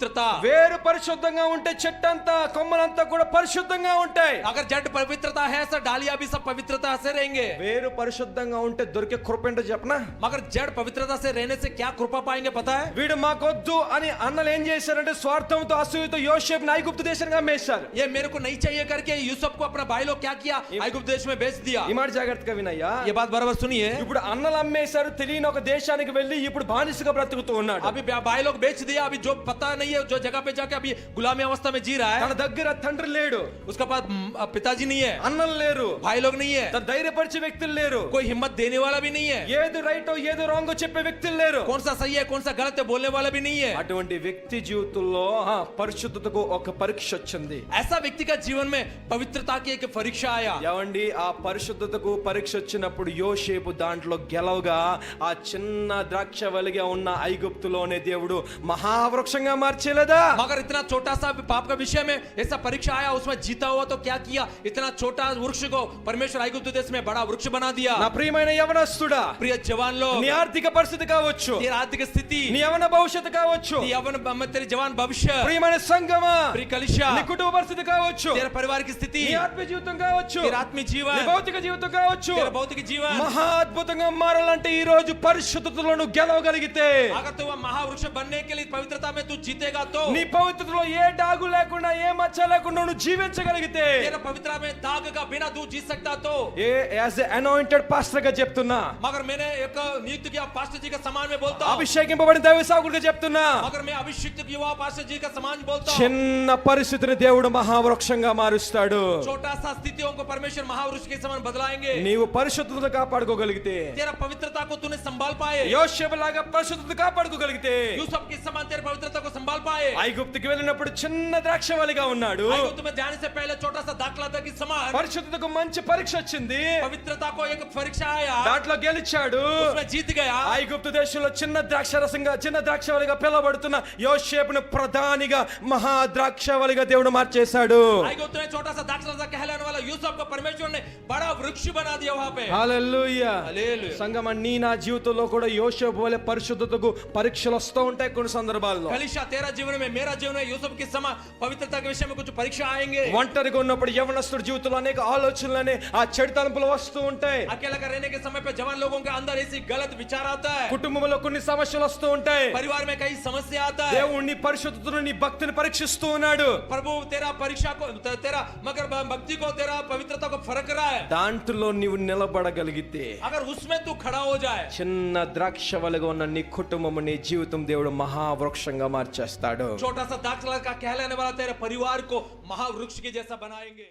पवित्रता వేరు పరిశుద్ధంగా ఉంటే చెట్టంతా కొమ్మలంతా కూడా పరిశుద్ధంగా ఉంటాయి. अगर जड़ पवित्रता है सर डालियां भी सब पवित्रता से रहेंगे. వేరు పరిశుద్ధంగా ఉంటే దొరికే కృప ఏంటో చెప్పనా? मगर जड़ पवित्रता से रहने से क्या कृपा पाएंगे पता है? వీడు మాకొద్దు అని అన్నలు ఏం చేశారంటే స్వార్థంతో అసూయతో యోసేపుని ఐగుప్తు దేశానికి అమ్మేశారు. ये मेरे को नहीं चाहिए करके यूसुफ को अपना भाई लोग क्या किया? ఐగుప్తు देश में बेच दिया. ఈ మాట జాగ్రత్తగా వినయ్యా. ये बात बराबर सुनिए. ఇప్పుడు అన్నలు అమ్మేశారు, తెలియని ఒక దేశానికి వెళ్ళి ఇప్పుడు బానిసగా బ్రతుకుతూ ఉన్నాడు. अभी भाई लोग बेच दिया, अभी जो पता नहीं है जो जगह पे जाके अभी गुलामी अवस्था में जी रहा है. తన దగ్గర తండ్రి లేడు, उसका पास पिताजी नहीं है, అన్నలు లేరు, भाई लोग नहीं है, తన ధైర్యపరిచే వ్యక్తులు లేరు, कोई हिम्मत देने वाला भी नहीं है, ఏది రైటో ఏది రాంగో చెప్పే వ్యక్తులు లేరు, कौन सा सही है कौन सा गलत है बोलने वाला भी नहीं है. అటువంటి వ్యక్తి జీవితంలో పరిశుద్ధతకు ఒక పరీక్ష వచ్చింది. ऐसा व्यक्ति का जीवन में पवित्रता की एक परीक्षा आया. ఏమండి ఆ పరిశుద్ధతకు పరీక్ష వచ్చినప్పుడు యోసేపు దాంట్లో గెలవగా ఆ చిన్న ద్రాక్షవల్లిగా ఉన్న ఐగుప్తులోనే దేవుడు మహావృక్షంగా మార్చేలేదా? मगर इतना छोटा सा पाप का विषय में ऐसा परीक्षा आया, उसमें जीता हुआ तो क्या किया? इतना छोटा वृक्ष को परमेश्वर ఐగుప్తు देश में बड़ा वृक्ष बना दिया. నా ప్రియమైన యవనస్తుడా, प्रिय जवान लोग, నీ ఆర్థిక పరిస్థితి కావచ్చు, तेरी आर्थिक स्थिति, నీ యవన భవిష్యత్తు కావచ్చు, तेरे जवान भविष्य, ప్రియమైన సంగమా, प्रिय कलिशा, నీ కుటుంబ పరిస్థితి కావచ్చు, तेरा परिवार की स्थिति, నీ ఆత్మీయ జీవితం కావచ్చు, तेरा आत्मिक जीवन, నీ భౌతిక జీవితం కావచ్చు, तेरा भौतिक जीवन మహా అద్భుతంగా మారాలంటే ఈ రోజు పరిశుద్ధతలో నువ్వు గెలవగలిగితే, अगर तू महावृक्ष बनने के लिए पवित्रता में तू जीतेगा तो, నీ పవిత్రతలో ఏ డాగు లేకుండా ఏ మచ్చ లేకుండా నువ్వు జీవించగలిగితే, तेरा पवित्रता में दाग का बिना तू जी सकता तो, ఏ యాజ్ ఎ అనాయింటెడ్ పాస్టర్ గా చెప్తున్నా, मगर मैंने एक नियुक्त किया पास्टर जी का समान में बोलता हूं, అభిషేకింపబడిన దైవ సేవకుడిగా చెప్తున్నా, मगर मैं अभिषिक्त युवा पास्टर जी का समान बोलता हूं. చిన్న పరిస్థితిని దేవుడు మహావృక్షంగా మారుస్తాడు. छोटा सा स्थितियों को परमेश्वर महावृक्ष के समान बदलाएंगे. నీవు పరిశుద్ధత కాపాడుకోగలిగితే, तेरा पवित्रता को तूने संभाल पाए, యోసేపు లాగా పరిశుద్ధత కాపాడుకోగలిగితే, यूसुफ के समान तेरे पवित्रता को संभाल पाए. ఐగుప్తుకి వెళ్ళినప్పుడు చిన్న ద్రాక్షవల్లిగా ఉన్నాడు, ఐగుప్తు में जाने से पहले छोटा सा दाखला था कि समान పరిశుద్ధతకు మంచి పరీక్ష వచ్చింది, पवित्रता को एक परीक्षा आया, దాంట్లో గెలిచాడు. उसमें जीत गया. ఐగుప్తు దేశంలో చిన్న ద్రాక్షరసంగా చిన్న ద్రాక్షవల్లిగా పిలవబడుతున్న యోసేపును ప్రధానిగా మహా ద్రాక్షవల్లిగా దేవుడు మార్చేశాడు. ఐగుప్తు में छोटा सा दाखला था कहलाने वाला यूसुफ को परमेश्वर ने बड़ा वृक्ष बना दिया वहां पे. హల్లెలూయా. హల్లెలూయా. సంగమా, నీ నా జీవితంలో కూడా యోసేపు వలె పరిశుద్ధతకు పరీక్షలు వస్తూ ఉంటాయి కొన్ని సందర్భాల్లో. कलिशा तेरा जीवन में मेरा जीवन में यूसुफ के समान पवित्रता के विषय में कुछ परीक्षा आएंगे. ఒంటరిగా ఉన్నప్పుడు యవనస్తుడి జీవితంలో అనేక ఆలోచనలనే ఆ చెడు తలంపులు వస్తూ ఉంటాయి. अकेला रहने के समय पे जवान लोगों के अंदर ऐसी गलत विचार आता है, కుటుంబంలో కొన్ని సమస్యలు వస్తూ ఉంటాయి. परिवार में कई समस्या आता है. దేవుడు నీ పరిశుద్ధతను నీ భక్తిని పరీక్షిస్తూ ఉన్నాడు. प्रभु तेरा परीक्षा को तेरा मगर भक्ति को तेरा पवित्रता को फर्क रहा है. దాంట్లో నీవు నిలబడగలిగితే, अगर उसमें तू खड़ा हो जाए, చిన్న ద్రాక్షవల్లిగా ఉన్న నీ కుటుంబము నీ జీవితం దేవుడు మహావృక్షంగా మార్చేస్తాడు. छोटा सा दाखला का कहलाने वाला तेरे परिवार को महावृक्ष के जैसा बनाएंगे.